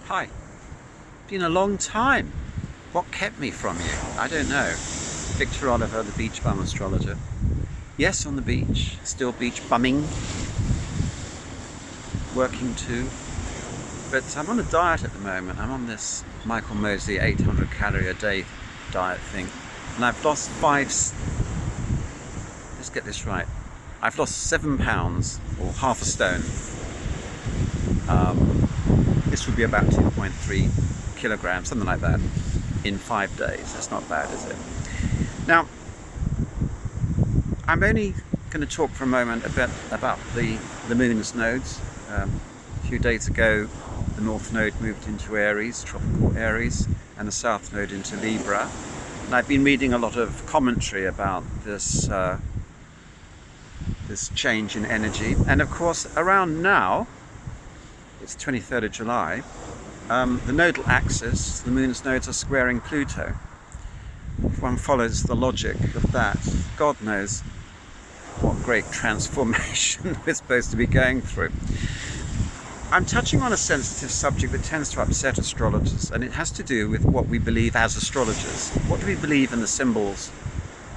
Hi. Been a long time. What kept me from you? I don't know. Victor Oliver, the beach bum astrologer. Yes, on the beach. Still beach bumming. Working too. But I'm on a diet at the moment. I'm on this Michael Mosley 800 calorie a day diet thing. And I've lost let's get this right. I've lost 7 pounds, or half a stone. This would be about 2.3 kilograms, something like that, in 5 days. That's not bad, is it? Now, I'm only going to talk for a moment about the moon's nodes. A few days ago, the north node moved into Aries, tropical Aries, and the south node into Libra. And I've been reading a lot of commentary about this this change in energy. And of course, around now, it's 23rd of July, the nodal axis, the moon's nodes are squaring Pluto. If one follows the logic of that, God knows what great transformation we're supposed to be going through. I'm touching on a sensitive subject that tends to upset astrologers, and it has to do with what we believe as astrologers. What do we believe in the symbols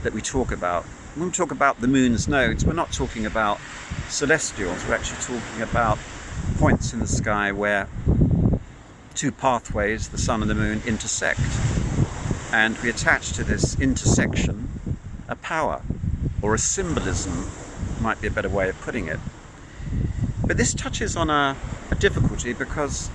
that we talk about? When we talk about the moon's nodes, we're not talking about celestials, we're actually talking about points in the sky where two pathways, the sun and the moon, intersect. And we attach to this intersection a power, or a symbolism, might be a better way of putting it. But this touches on a difficulty because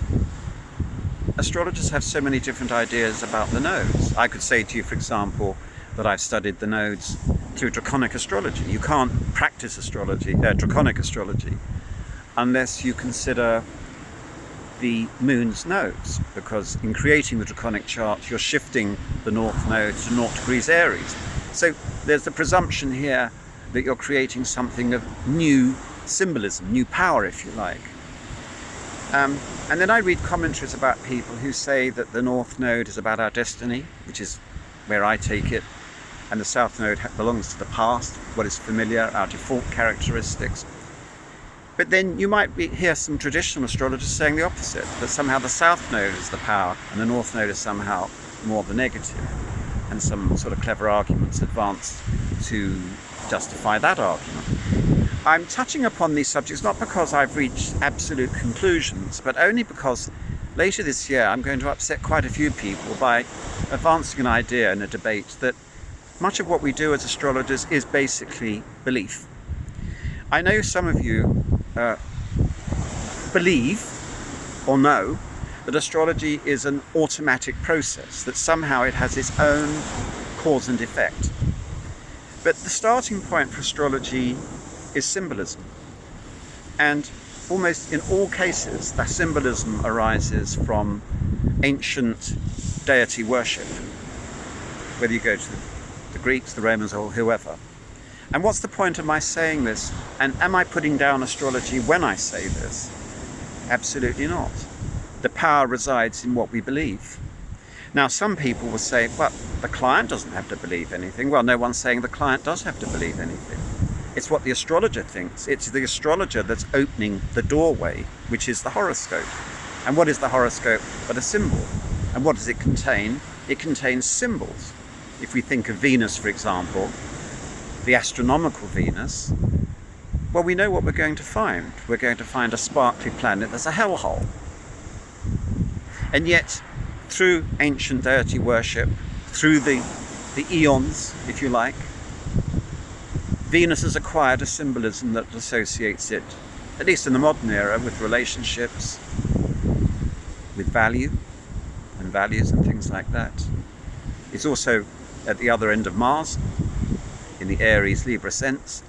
astrologers have so many different ideas about the nodes. I could say to you, for example, that I've studied the nodes through draconic astrology. You can't practice draconic astrology, unless you consider the moon's nodes, because in creating the draconic chart, you're shifting the north node to 0 degrees Aries. So there's the presumption here that you're creating something of new symbolism, new power, if you like. And then I read commentaries about people who say that the north node is about our destiny, which is where I take it, and the south node belongs to the past, what is familiar, our default characteristics. But then you might hear some traditional astrologers saying the opposite, that somehow the south node is the power and the north node is somehow more the negative, and some sort of clever arguments advanced to justify that argument. I'm touching upon these subjects not because I've reached absolute conclusions, but only because later this year I'm going to upset quite a few people by advancing an idea in a debate that much of what we do as astrologers is basically belief. I know some of you believe or know that astrology is an automatic process, that somehow it has its own cause and effect. But the starting point for astrology is symbolism. And almost in all cases, that symbolism arises from ancient deity worship, whether you go to the Greeks, the Romans, or whoever. And what's the point of my saying this? And am I putting down astrology when I say this? Absolutely not. The power resides in what we believe. Now, some people will say, well, the client doesn't have to believe anything. Well, no one's saying the client does have to believe anything. It's what the astrologer thinks. It's the astrologer that's opening the doorway, which is the horoscope. And what is the horoscope but a symbol? And what does it contain? It contains symbols. If we think of Venus, for example, the astronomical Venus, well, we know what we're going to find. We're going to find a sparkly planet that's a hellhole. And yet, through ancient deity worship, through the eons, if you like, Venus has acquired a symbolism that associates it, at least in the modern era, with relationships, with value and values and things like that. It's also at the other end of Mars, in the Aries Libra sense.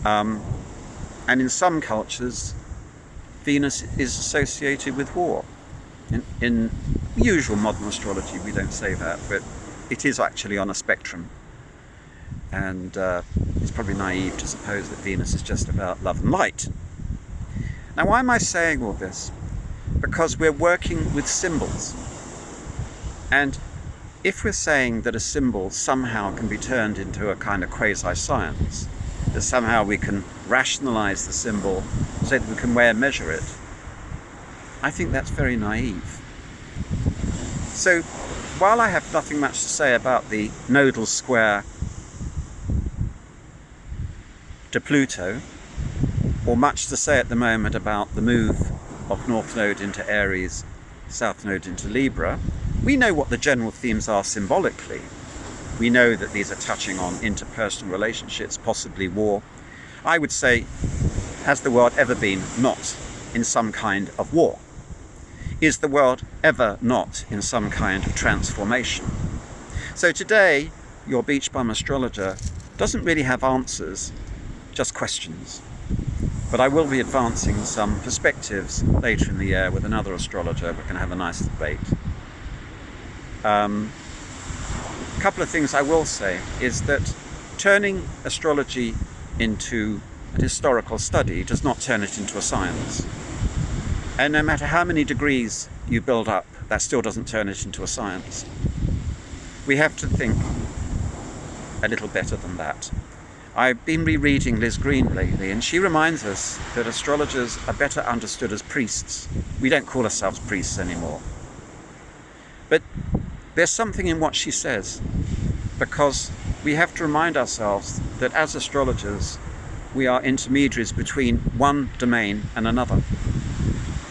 And in some cultures, Venus is associated with war. In usual modern astrology, we don't say that, but it is actually on a spectrum. And it's probably naive to suppose that Venus is just about love and light. Now, why am I saying all this? Because we're working with symbols. And if we're saying that a symbol somehow can be turned into a kind of quasi-science, that somehow we can rationalize the symbol so that we can weigh and measure it, I think that's very naive. So while I have nothing much to say about the nodal square to Pluto, or much to say at the moment about the move of North Node into Aries, South Node into Libra, we know what the general themes are symbolically. We know that these are touching on interpersonal relationships, possibly war. I would say, has the world ever been not in some kind of war? Is the world ever not in some kind of transformation? So today, your beach bum astrologer doesn't really have answers, just questions. But I will be advancing some perspectives later in the year with another astrologer. We're going to have a nice debate. A couple of things I will say is that turning astrology into a historical study does not turn it into a science. And no matter how many degrees you build up, that still doesn't turn it into a science. We have to think a little better than that. I've been rereading Liz Green lately, and she reminds us that astrologers are better understood as priests. We don't call ourselves priests anymore. But there's something in what she says, because we have to remind ourselves that as astrologers, we are intermediaries between one domain and another.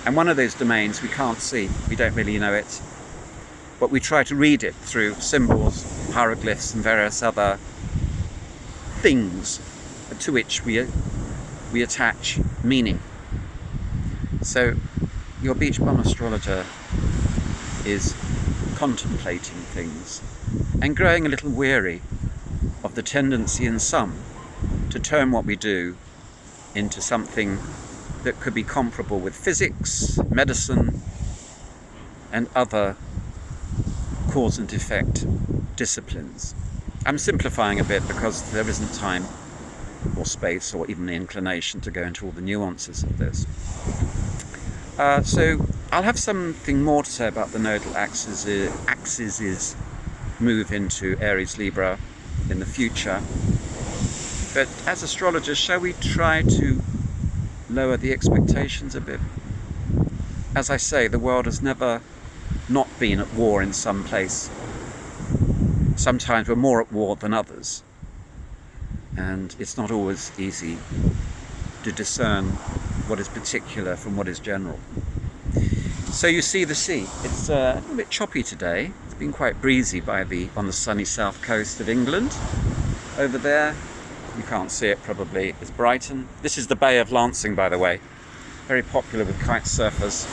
And one of those domains we can't see, we don't really know it, but we try to read it through symbols, hieroglyphs and various other things to which we attach meaning. So your beach bum astrologer is contemplating things and growing a little weary of the tendency in some to turn what we do into something that could be comparable with physics, medicine, and other cause and effect disciplines. I'm simplifying a bit because there isn't time or space or even the inclination to go into all the nuances of this. So I'll have something more to say about the nodal axes' move into Aries Libra in the future. But as astrologers, shall we try to lower the expectations a bit? As I say, the world has never not been at war in some place. Sometimes we're more at war than others, and it's not always easy to discern what is particular from what is general. So you see the sea. It's a little bit choppy today. It's been quite breezy on the sunny south coast of England. Over there, you can't see it probably, is Brighton. This is the Bay of Lancing, by the way. Very popular with kite surfers.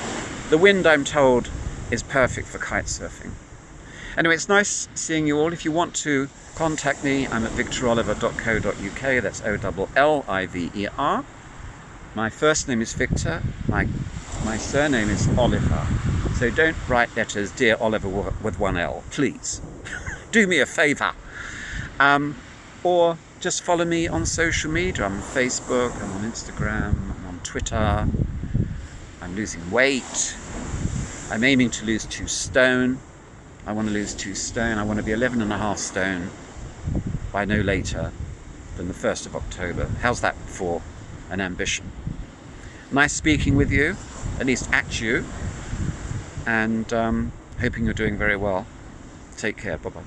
The wind, I'm told, is perfect for kite surfing. Anyway, it's nice seeing you all. If you want to contact me, I'm at victoroliver.co.uk. That's Olliver. My first name is Victor. My surname is Oliver. So don't write letters, Dear Oliver, with one L, please. Do me a favour. Or just follow me on social media. I'm on Facebook, I'm on Instagram, I'm on Twitter. I'm losing weight. I'm aiming to lose 2 stone. I want to lose 2 stone. I want to be 11.5 stone by no later than the 1st of October. How's that for an ambition? Nice speaking with you, at least at you, and hoping you're doing very well. Take care. Bye-bye.